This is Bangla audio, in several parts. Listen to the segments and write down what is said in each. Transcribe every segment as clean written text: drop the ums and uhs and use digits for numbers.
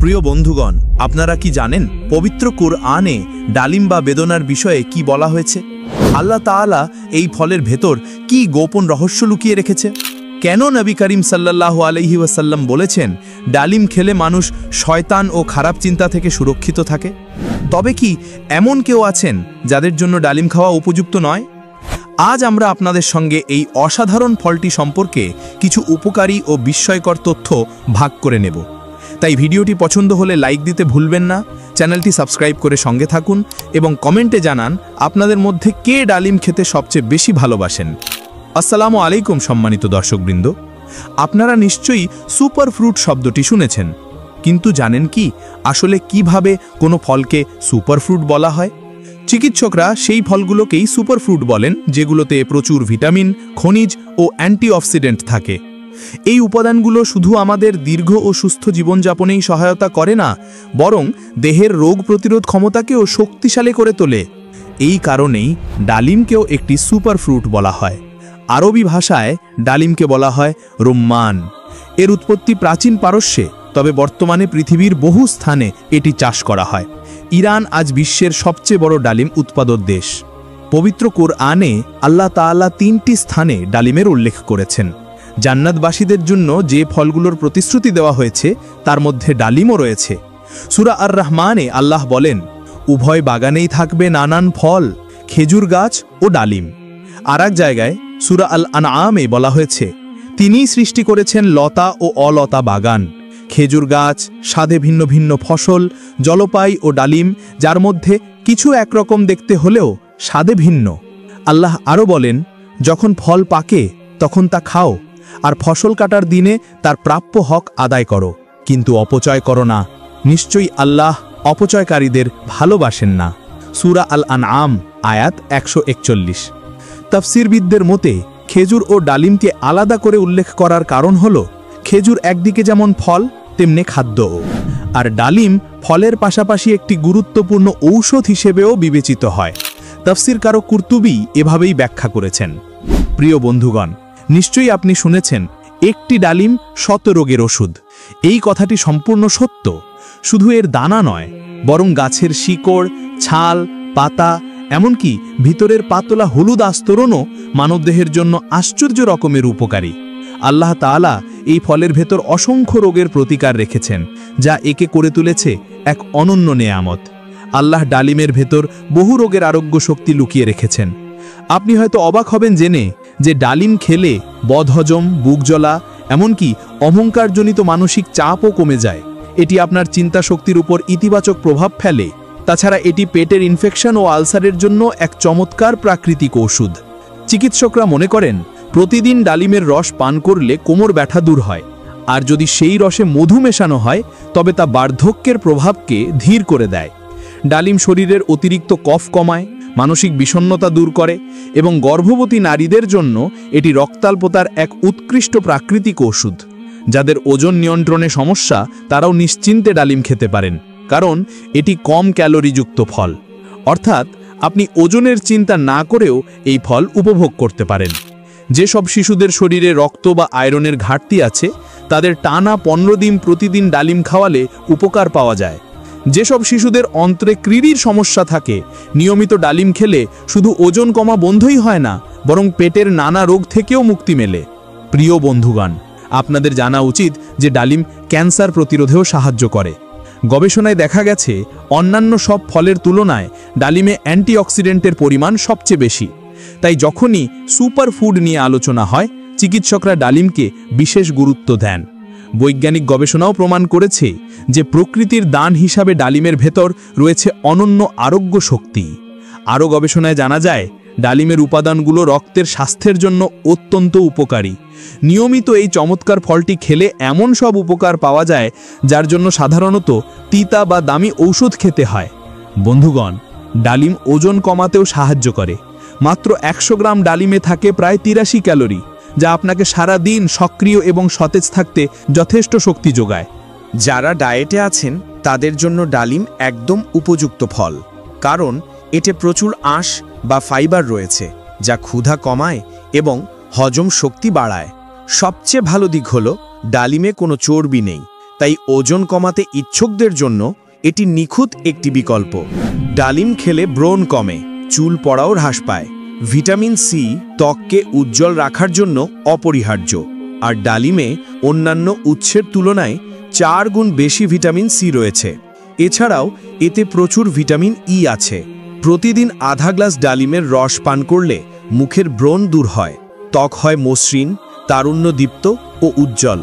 প্রিয় বন্ধুগণ, আপনারা কি জানেন পবিত্র কুরআনে ডালিম বা বেদনার বিষয়ে কি বলা হয়েছে? আল্লাহ তাআলা এই ফলের ভেতর কি গোপন রহস্য লুকিয়ে রেখেছে? কেন নবী করিম সাল্লাল্লাহু আলাইহি ওয়াসাল্লাম বলেছেন ডালিম খেলে মানুষ শয়তান ও খারাপ চিন্তা থেকে সুরক্ষিত থাকে? তবে কি এমন কেউ আছেন যাদের জন্য ডালিম খাওয়া উপযুক্ত নয়? আজ আমরা আপনাদের সঙ্গে এই অসাধারণ ফলটি সম্পর্কে কিছু উপকারী ও বিস্ময়কর তথ্য ভাগ করে নেব। তাই ভিডিওটি পছন্দ হলে লাইক দিতে ভুলবেন না, চ্যানেলটি সাবস্ক্রাইব করে সঙ্গে থাকুন এবং কমেন্টে জানান আপনাদের মধ্যে কে ডালিম খেতে সবচেয়ে বেশি ভালোবাসেন। আসসালামু আলাইকুম সম্মানিত দর্শকবৃন্দ, আপনারা নিশ্চয়ই সুপার ফ্রুট শব্দটি শুনেছেন, কিন্তু জানেন কি আসলে কিভাবে কোনো ফলকে সুপার ফ্রুট বলা হয়? চিকিৎসকরা সেই ফলগুলোকেই সুপার ফ্রুট বলেন যেগুলোতে প্রচুর ভিটামিন, খনিজ ও অ্যান্টিঅক্সিডেন্ট থাকে। এই উপাদানগুলো শুধু আমাদের দীর্ঘ ও সুস্থ জীবনযাপনেই সহায়তা করে না, বরং দেহের রোগ প্রতিরোধ ক্ষমতাকেও শক্তিশালী করে তোলে। এই কারণেই ডালিমকেও একটি সুপার ফ্রুট বলা হয়। আরবি ভাষায় ডালিমকে বলা হয় রুম্মান। এর উৎপত্তি প্রাচীন পারস্যে, তবে বর্তমানে পৃথিবীর বহু স্থানে এটি চাষ করা হয়। ইরান আজ বিশ্বের সবচেয়ে বড় ডালিম উৎপাদক দেশ। পবিত্র কুরআনে আল্লাহ তাআলা 3টি স্থানে ডালিমের উল্লেখ করেছেন। জান্নাতবাসীদের জন্য যে ফলগুলোর প্রতিশ্রুতি দেওয়া হয়েছে তার মধ্যে ডালিমও রয়েছে। সূরা আর রহমানে আল্লাহ বলেন, উভয় বাগানেই থাকবে নানান ফল, খেজুর গাছ ও ডালিম। আর এক জায়গায় সূরা আল আনআমে বলা হয়েছে, তিনিই সৃষ্টি করেছেন লতা ও অলতা বাগান, খেজুর গাছ, স্বাদে ভিন্ন ভিন্ন ফসল, জলপাই ও ডালিম, যার মধ্যে কিছু একরকম দেখতে হলেও স্বাদে ভিন্ন। আল্লাহ আরও বলেন, যখন ফল পাকে তখন তা খাও, আর ফসল কাটার দিনে তার প্রাপ্য হক আদায় করো, কিন্তু অপচয় করো না। নিশ্চয়ই আল্লাহ অপচয়কারীদের ভালোবাসেন না। সূরা আল আনআম আয়াত 141। তাফসীরবিদদের মতে খেজুর ও ডালিমকে আলাদা করে উল্লেখ করার কারণ হল, খেজুর একদিকে যেমন ফল তেমনি খাদ্যও, আর ডালিম ফলের পাশাপাশি একটি গুরুত্বপূর্ণ ঔষধ হিসেবেও বিবেচিত হয়। তাফসীরকারক কুরতুবী এভাবেই ব্যাখ্যা করেছেন। প্রিয় বন্ধুগণ, নিশ্চয়ই আপনি শুনেছেন একটি ডালিম 100 রোগের ওষুধ। এই কথাটি সম্পূর্ণ সত্য। শুধু এর দানা নয়, বরং গাছের শিকড়, ছাল, পাতা, এমনকি ভিতরের পাতলা হলুদ আস্তরণও মানবদেহের জন্য আশ্চর্য রকমের উপকারী। আল্লাহ তাআলা এই ফলের ভেতর অসংখ্য রোগের প্রতিকার রেখেছেন, যা একে করে তুলেছে এক অনন্য নেয়ামত। আল্লাহ ডালিমের ভেতর বহু রোগের আরোগ্য শক্তি লুকিয়ে রেখেছেন। আপনি হয়তো অবাক হবেন জেনে যে ডালিম খেলে বদহজম, বুক জ্বলা, এমনকি অহংকারজনিত মানসিক চাপও কমে যায়। এটি আপনার চিন্তা শক্তির উপর ইতিবাচক প্রভাব ফেলে। তাছাড়া এটি পেটের ইনফেকশন ও আলসারের জন্য এক চমৎকার প্রাকৃতিক ওষুধ। চিকিৎসকরা মনে করেন প্রতিদিন ডালিমের রস পান করলে কোমর ব্যথা দূর হয়, আর যদি সেই রসে মধু মেশানো হয় তবে তা বার্ধক্যের প্রভাবকে ধীর করে দেয়। ডালিম শরীরের অতিরিক্ত কফ কমায়, মানসিক বিষণ্ণতা দূর করে এবং গর্ভবতী নারীদের জন্য এটি রক্তাল্পতার এক উৎকৃষ্ট প্রাকৃতিক ওষুধ। যাদের ওজন নিয়ন্ত্রণে সমস্যা তারাও নিশ্চিন্তে ডালিম খেতে পারেন, কারণ এটি কম ক্যালোরিযুক্ত ফল। অর্থাৎ আপনি ওজনের চিন্তা না করেও এই ফল উপভোগ করতে পারেন। যেসব শিশুদের শরীরে রক্ত বা আয়রনের ঘাটতি আছে তাদের টানা 15 দিন প্রতিদিন ডালিম খাওয়ালে উপকার পাওয়া যায়। যেসব শিশুদের অন্ত্রে ক্রিরির সমস্যা থাকে, নিয়মিত ডালিম খেলে শুধু ওজন কমা বন্ধই হয় না, বরং পেটের নানা রোগ থেকেও মুক্তি মেলে। প্রিয় বন্ধুগণ, আপনাদের জানা উচিত যে ডালিম ক্যান্সার প্রতিরোধেও সাহায্য করে। গবেষণায় দেখা গেছে অন্যান্য সব ফলের তুলনায় ডালিমে অ্যান্টিঅক্সিডেন্টের পরিমাণ সবচেয়ে বেশি। তাই যখনই সুপার ফুড নিয়ে আলোচনা হয়, চিকিৎসকরা ডালিমকে বিশেষ গুরুত্ব দেন। বৈজ্ঞানিক গবেষণাও প্রমাণ করেছে যে প্রকৃতির দান হিসাবে ডালিমের ভেতর রয়েছে অনন্য আরোগ্য শক্তি। আরও গবেষণায় জানা যায় ডালিমের উপাদানগুলো রক্তের স্বাস্থ্যের জন্য অত্যন্ত উপকারী। নিয়মিত এই চমৎকার ফলটি খেলে এমন সব উপকার পাওয়া যায় যার জন্য সাধারণত তিতা বা দামি ঔষধ খেতে হয়। বন্ধুগণ, ডালিম ওজন কমাতেও সাহায্য করে। মাত্র 100 গ্রাম ডালিমে থাকে প্রায় 83 ক্যালোরি, যা আপনাকে সারা দিন সক্রিয় এবং সতেজ থাকতে যথেষ্ট শক্তি যোগায়। যারা ডায়েটে আছেন তাদের জন্য ডালিম একদম উপযুক্ত ফল, কারণ এতে প্রচুর আঁশ বা ফাইবার রয়েছে, যা ক্ষুধা কমায় এবং হজম শক্তি বাড়ায়। সবচেয়ে ভালো দিক হলো ডালিমে কোনো চর্বি নেই, তাই ওজন কমাতে ইচ্ছুকদের জন্য এটি নিখুঁত একটি বিকল্প। ডালিম খেলে ব্রণ কমে, চুল পড়াও হ্রাস পায়। ভিটামিন সি ত্বককে উজ্জ্বল রাখার জন্য অপরিহার্য, আর ডালিমে অন্যান্য উৎসের তুলনায় 4 গুণ বেশি ভিটামিন সি রয়েছে। এছাড়াও এতে প্রচুর ভিটামিন ই আছে। প্রতিদিন আধা গ্লাস ডালিমের রস পান করলে মুখের ব্রণ দূর হয়, ত্বক হয় মসৃণ, তারুণ্যদীপ্ত ও উজ্জ্বল।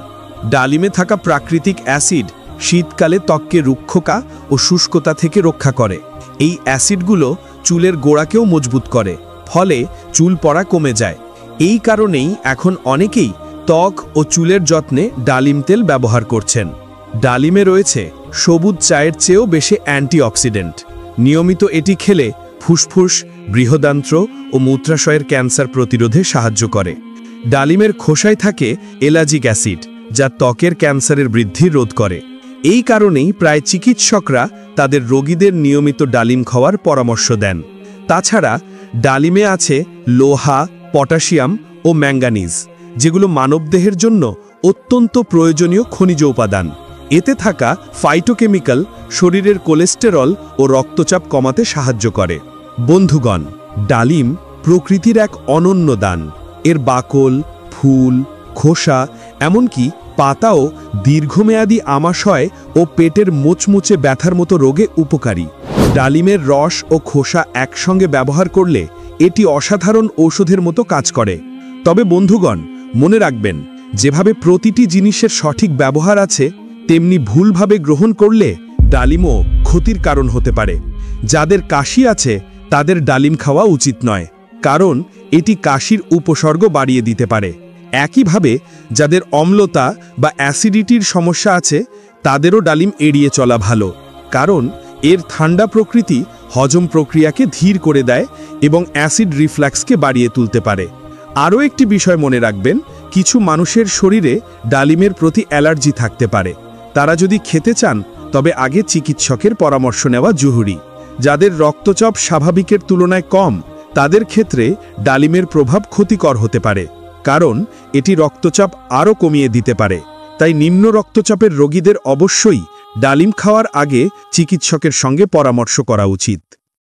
ডালিমে থাকা প্রাকৃতিক অ্যাসিড শীতকালে ত্বককে রুক্ষতা ও শুষ্কতা থেকে রক্ষা করে। এই অ্যাসিডগুলো চুলের গোড়াকেও মজবুত করে, ফলে চুল পড়া কমে যায়। এই কারণেই এখন অনেকেই ত্বক ও চুলের যত্নে ডালিম তেল ব্যবহার করছেন। ডালিমে রয়েছে সবুজ চায়ের চেয়েও বেশি অ্যান্টিঅক্সিডেন্ট। নিয়মিত এটি খেলে ফুসফুস, বৃহদান্ত্র ও মূত্রাশয়ের ক্যান্সার প্রতিরোধে সাহায্য করে। ডালিমের খোসায় থাকে এলাজিক অ্যাসিড, যা ত্বকের ক্যান্সারের বৃদ্ধি রোধ করে। এই কারণেই প্রায় চিকিৎসকরা তাদের রোগীদের নিয়মিত ডালিম খাওয়ার পরামর্শ দেন। তাছাড়া ডালিমে আছে লোহা, পটাশিয়াম ও ম্যাঙ্গানিজ, যেগুলো মানবদেহের জন্য অত্যন্ত প্রয়োজনীয় খনিজ উপাদান। এতে থাকা ফাইটোকেমিক্যাল শরীরের কোলেস্টেরল ও রক্তচাপ কমাতে সাহায্য করে। বন্ধুগণ, ডালিম প্রকৃতির এক অনন্য দান। এর বাকল, ফুল, খোসা, এমনকি পাতাও দীর্ঘমেয়াদী আমাশয় ও পেটের মোচমুচে ব্যথার মতো রোগে উপকারী। ডালিমের রস ও খোসা একসঙ্গে ব্যবহার করলে এটি অসাধারণ ঔষধের মতো কাজ করে। তবে বন্ধুগণ, মনে রাখবেন, যেভাবে প্রতিটি জিনিসের সঠিক ব্যবহার আছে, তেমনি ভুলভাবে গ্রহণ করলে ডালিমও ক্ষতির কারণ হতে পারে। যাদের কাশি আছে তাদের ডালিম খাওয়া উচিত নয়, কারণ এটি কাশির উপসর্গ বাড়িয়ে দিতে পারে। একইভাবে যাদের অম্লতা বা অ্যাসিডিটির সমস্যা আছে তাদেরও ডালিম এড়িয়ে চলা ভালো, কারণ এর ঠান্ডা প্রকৃতি হজম প্রক্রিয়াকে ধীর করে দেয় এবং অ্যাসিড রিফ্লাক্সকে বাড়িয়ে তুলতে পারে। আরও একটি বিষয় মনে রাখবেন, কিছু মানুষের শরীরে ডালিমের প্রতি অ্যালার্জি থাকতে পারে। তারা যদি খেতে চান তবে আগে চিকিৎসকের পরামর্শ নেওয়া জরুরি। যাদের রক্তচাপ স্বাভাবিকের তুলনায় কম, তাদের ক্ষেত্রে ডালিমের প্রভাব ক্ষতিকর হতে পারে, কারণ এটি রক্তচাপ আরও কমিয়ে দিতে পারে। তাই নিম্ন রক্তচাপের রোগীদের অবশ্যই ডালিম খাওয়ার আগে চিকিৎসকের সঙ্গে পরামর্শ করা উচিত।